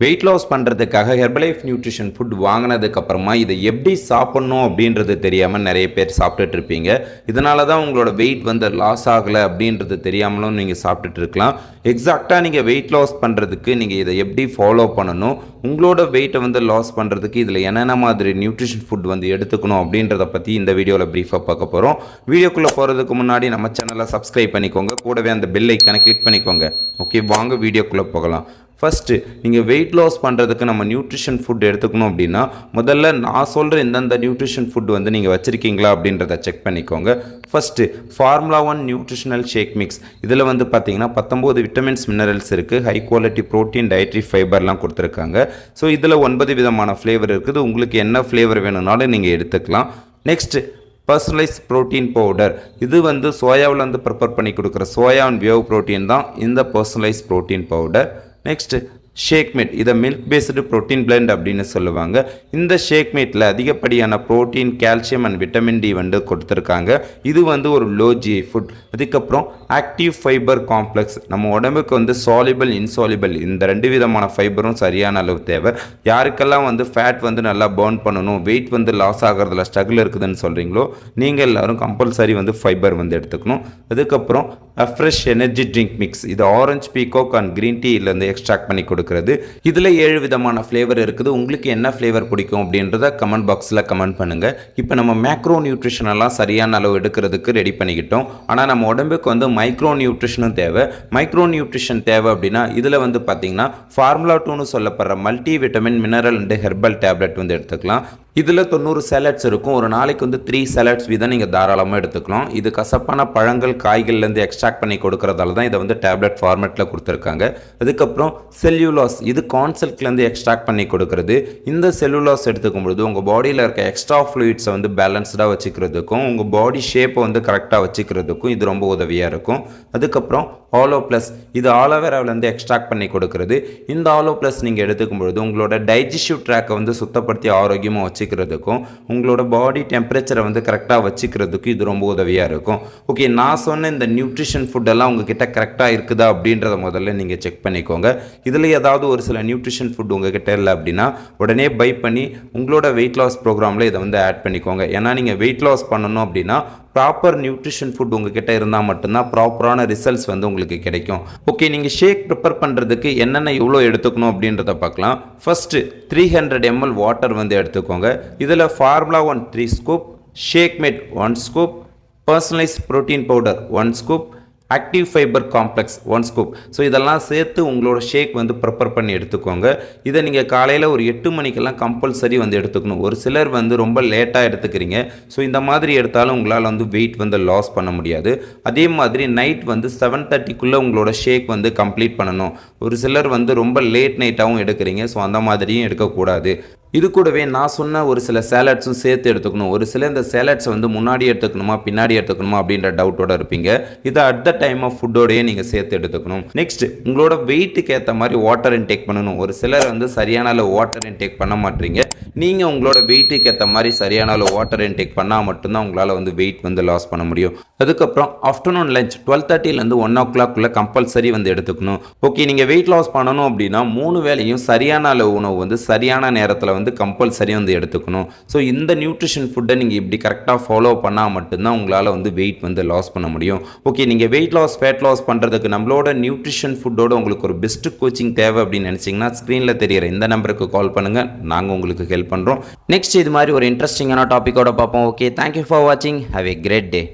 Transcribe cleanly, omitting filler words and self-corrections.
Weight loss பண்ணுறதுக்காக Herbalife nutrition food வாங்கினதுக்கப்புறமா இதை எப்படி சாப்பிட்ணும் அப்படின்றது தெரியாமல் நிறைய பேர் சாப்பிட்டுட்டு இருப்பீங்க. இதனால தான் உங்களோட வெயிட் வந்து லாஸ் ஆகலை அப்படின்றது தெரியாமலும் நீங்கள் சாப்பிட்டுட்டு இருக்கலாம். எக்ஸாக்டாக நீங்கள் வெயிட் லாஸ் பண்ணுறதுக்கு நீங்கள் இதை எப்படி ஃபாலோ பண்ணணும், உங்களோட வெயிட்டை வந்து லாஸ் பண்ணுறதுக்கு இதில் என்னென்ன மாதிரி நியூட்ரிஷன் ஃபுட் வந்து எடுத்துக்கணும் அப்படின்றத பற்றி இந்த வீடியோவில் ப்ரீஃபாக பார்க்க போகிறோம். வீடியோக்குள்ளே போகிறதுக்கு முன்னாடி நம்ம சேனலை சப்ஸ்கிரைப் பண்ணிக்கோங்க, கூடவே அந்த பெல் ஐக்கானை கிளிக் பண்ணிக்கோங்க. ஓகே, வாங்க வீடியோக்குள்ளே போகலாம். ஃபஸ்ட்டு நீங்கள் வெயிட் லாஸ் பண்ணுறதுக்கு நம்ம நியூட்ரிஷன் ஃபுட் எடுத்துக்கணும் அப்படின்னா முதல்ல நான் சொல்கிற இந்தந்த நியூட்ரிஷன் ஃபுட் வந்து நீங்கள் வச்சுருக்கீங்களா அப்படின்றத செக் பண்ணிக்கோங்க. First formula 1 nutritional shake mix. இதில் வந்து பார்த்தீங்கன்னா 19 விட்டமின்ஸ் மினரல்ஸ் இருக்குது, ஹை குவாலிட்டி ப்ரோட்டீன், டயட்ரி ஃபைபர்லாம் கொடுத்துருக்காங்க. ஸோ இதில் 9 விதமான ஃப்ளேவர் இருக்குது. உங்களுக்கு என்ன ஃப்ளேவர் வேணும்னாலும் நீங்கள் எடுத்துக்கலாம். Next personalise protein powder. இது வந்து சோயாவில் வந்து ப்ரிப்பேர் பண்ணி கொடுக்குற சோயா அண்ட் வேவ் ப்ரோட்டீன் தான் இந்த personalise protein powder. Next shake mate. இதை மில்க் பேஸ்டு ப்ரோட்டீன் பிளெண்ட் அப்படின்னு சொல்லுவாங்க. இந்த ஷேக் மேட்டில் அதிகப்படியான protein, calcium and vitamin D வந்து கொடுத்துருக்காங்க. இது வந்து ஒரு லோ ஜிஐ ஃபுட். அதுக்கப்புறம் ஆக்டிவ் ஃபைபர் காம்ப்ளெக்ஸ். நம்ம உடம்புக்கு வந்து சாலிபிள், இன்சாலிபிள் இந்த 2 விதமான ஃபைபரும் சரியான அளவு தேவை. யாருக்கெல்லாம் வந்து ஃபேட் வந்து நல்லா பர்ன் பண்ணணும், வெயிட் வந்து லாஸ் ஆகிறதுல ஸ்ட்ரகிள் இருக்குதுன்னு சொல்கிறீங்களோ நீங்கள் எல்லோரும் கம்பல்சரி வந்து ஃபைபர் வந்து எடுத்துக்கணும். அதுக்கப்புறம் ஃப்ரெஷ் எனர்ஜி ட்ரிங்க் மிக்ஸ். இது ஆரஞ்சு பீகாக் அண்ட் க்ரீன் டீலேருந்து எக்ஸ்ட்ராக்ட் பண்ணி கொடுக்குறது. இதில் 7 விதமான ஃப்ளேவர் இருக்குது. உங்களுக்கு என்ன ஃப்ளேவர் பிடிக்கும் அப்படின்றத கமெண்ட் பாக்ஸில் கமெண்ட் பண்ணுங்கள். இப்போ நம்ம மேக்ரோ நியூட்ரிஷன் எல்லாம் சரியான அளவு எடுக்கிறதுக்கு ரெடி பண்ணிக்கிட்டோம். ஆனால் நம்ம உடம்புக்கு வந்து மைக்ரோ நியூட்ரிஷனும் தேவை. மைக்ரோ நியூட்ரிஷன் தேவை அப்படின்னா இதில் வந்து பார்த்தீங்கன்னா ஃபார்முலா 2ன்னு சொல்லப்படுற multi vitamin, mineral and herbal tablet வந்து எடுத்துக்கலாம். இதில் 90 சேலட்ஸ் இருக்கும். ஒரு நாளைக்கு வந்து 3 சேலட்ஸ் வீதம் நீங்கள் தாராளமாக எடுத்துக்கலாம். இது கசப்பான பழங்கள், காய்கள்லேருந்து எக்ஸ்ட்ராக்ட் பண்ணி கொடுக்கறதால தான் இதை வந்து டேப்லெட் ஃபார்மேட்டில் கொடுத்துருக்காங்க. அதுக்கப்புறம் செல்லுலாஸ். இது கான்செல்ட்லேருந்து எக்ஸ்ட்ராக்ட் பண்ணி கொடுக்குறது. இந்த செல்லுலாஸ் எடுத்துக்கும் பொழுது உங்கள் பாடியில் இருக்க எக்ஸ்ட்ரா ஃப்ளூயிட்ஸை வந்து பேலன்ஸ்டாக வச்சுக்கிறதுக்கும் உங்கள் பாடி ஷேப்பை வந்து கரெக்டாக வச்சுக்கிறதுக்கும் இது ரொம்ப உதவியாக இருக்கும். அதுக்கப்புறம் ஆலோ ப்ளஸ். இது ஆலோவேராவிலேருந்து எக்ஸ்ட்ராக்ட் பண்ணி கொடுக்குறது. இந்த ஆலோ ப்ளஸ் நீங்கள் எடுத்துக்கும் பொழுது உங்களோட டைஜஸ்டிவ் ட்ராக்கை வந்து சுத்தப்படுத்தி ஆரோக்கியமாக வச்சுக்கிறதுக்கும் உங்களோட பாடி டெம்பரேச்சரை வந்து கரெக்டாக வச்சுக்கிறதுக்கும் இது ரொம்ப உதவியாக இருக்கும். ஓகே, நான் சொன்ன இந்த நியூட்ரிஷன் ஃபுட்டெல்லாம் உங்ககிட்ட கரெக்டாக இருக்குதா அப்படின்றத முதல்ல நீங்கள் செக் பண்ணிக்கோங்க. இதில் ஏதாவது ஒரு சில நியூட்ரிஷன் ஃபுட் உங்ககிட்ட இல்லை அப்படின்னா உடனே பை பண்ணி உங்களோட வெயிட் லாஸ் ப்ரோக்ராமில் இதை வந்து ஆட் பண்ணிக்கோங்க. ஏன்னா நீங்கள் வெயிட் லாஸ் பண்ணணும் அப்படின்னா ப்ராப்பர் நியூட்ரிஷன் ஃபுட் உங்ககிட்ட இருந்தால் மட்டும்தான் ப்ராப்பரான ரிசல்ட்ஸ் வந்து உங்களுக்கு கிடைக்கும். ஓகே, நீங்கள் ஷேக் ப்ரிப்பேர் பண்ணுறதுக்கு என்னென்ன எவ்வளோ எடுத்துக்கணும் அப்படின்றத பார்க்கலாம். ஃபஸ்ட்டு 300 ml வாட்டர் வந்து எடுத்துக்கோங்க. இதில் formula 1 3 scoop, shake mate 1 scoop, personalised protein powder 1 scoop, active fibre complex 1 scoop. So இதெல்லாம் சேர்த்து உங்களோட ஷேக் வந்து ப்ரிப்பேர் பண்ணி எடுத்துக்கோங்க. இதை நீங்கள் காலையில் ஒரு 8 மணிக்கெல்லாம் கம்பல்சரி வந்து எடுத்துக்கணும். ஒரு சிலர் வந்து ரொம்ப லேட்டாக எடுத்துக்கிறீங்க. ஸோ இந்த மாதிரி எடுத்தாலும் உங்களால் வந்து வெயிட் வந்து லாஸ் பண்ண முடியாது. அதே மாதிரி நைட் வந்து 7:30க்குள்ளே உங்களோட ஷேக் வந்து கம்ப்ளீட் பண்ணணும். ஒரு சிலர் வந்து ரொம்ப லேட் நைட்டாகவும் எடுக்கிறீங்க. ஸோ அந்த மாதிரியும் எடுக்கக்கூடாது. இது கூடவே நான் சொன்ன ஒரு சில சேலட்ஸும் சேர்த்து எடுத்துக்கணும். ஒரு சில இந்த சேலட்ஸை வந்து முன்னாடி எடுத்துக்கணுமா பின்னாடி எடுத்துக்கணுமா அப்படின்ற டவுட்டோட இருப்பீங்க. இதை அட் த டைம் ஆஃப் ஃபுட்டோடையே நீங்கள் சேர்த்து எடுத்துக்கணும். நெக்ஸ்ட், உங்களோட வெயிட்டுக்கு ஏற்ற மாதிரி வாட்டர் இன்டேக் பண்ணணும். ஒரு சிலர் வந்து சரியான அளவு வாட்டர் இன்டேக் பண்ண மாட்டீங்க. நீங்கள் உங்களோட வெயிட்டுக்கு ஏற்ற மாதிரி சரியான அளவு வாட்டர் இன்டேக் பண்ணால் மட்டும்தான் உங்களால் வந்து வெயிட் வந்து லாஸ் பண்ண முடியும். அதுக்கப்புறம் ஆஃப்டர்நூன் லஞ்ச் 12:30லேருந்து 1 o'clock கம்பல்சரி வந்து எடுத்துக்கணும். ஓகே, நீங்கள் வெயிட் லாஸ் பண்ணணும் அப்படின்னா 3 வேளையும் சரியான அளவு உணவு வந்து சரியான நேரத்தில் வந்து கம்பல்சரி வந்து எடுத்துக்கணும். ஸோ இந்த நியூட்ரிஷன் ஃபுட்டை நீங்கள் இப்படி கரெக்டாக ஃபாலோ பண்ணால் மட்டும்தான் உங்களால் வந்து வெயிட் வந்து லாஸ் பண்ண முடியும். ஓகே, நீங்கள் வெயிட் லாஸ், ஃபேட் லாஸ் பண்ணுறதுக்கு நம்மளோட நியூட்ரிஷன் ஃபுட்டோட உங்களுக்கு ஒரு பெஸ்ட் கோச்சிங் தேவை அப்படின்னு நினச்சிங்கன்னா ஸ்க்ரீனில் தெரியிற இந்த நம்பருக்கு கால் பண்ணுங்கள். நாங்கள் உங்களுக்கு ஹெல்ப் பண்ணுறோம். நெக்ஸ்ட் இது மாதிரி ஒரு இன்ட்ரெஸ்டிங்கான டாப்பிக்கோட பார்ப்போம். ஓகே, தேங்க்யூ ஃபார் வாட்சிங். Have a great day.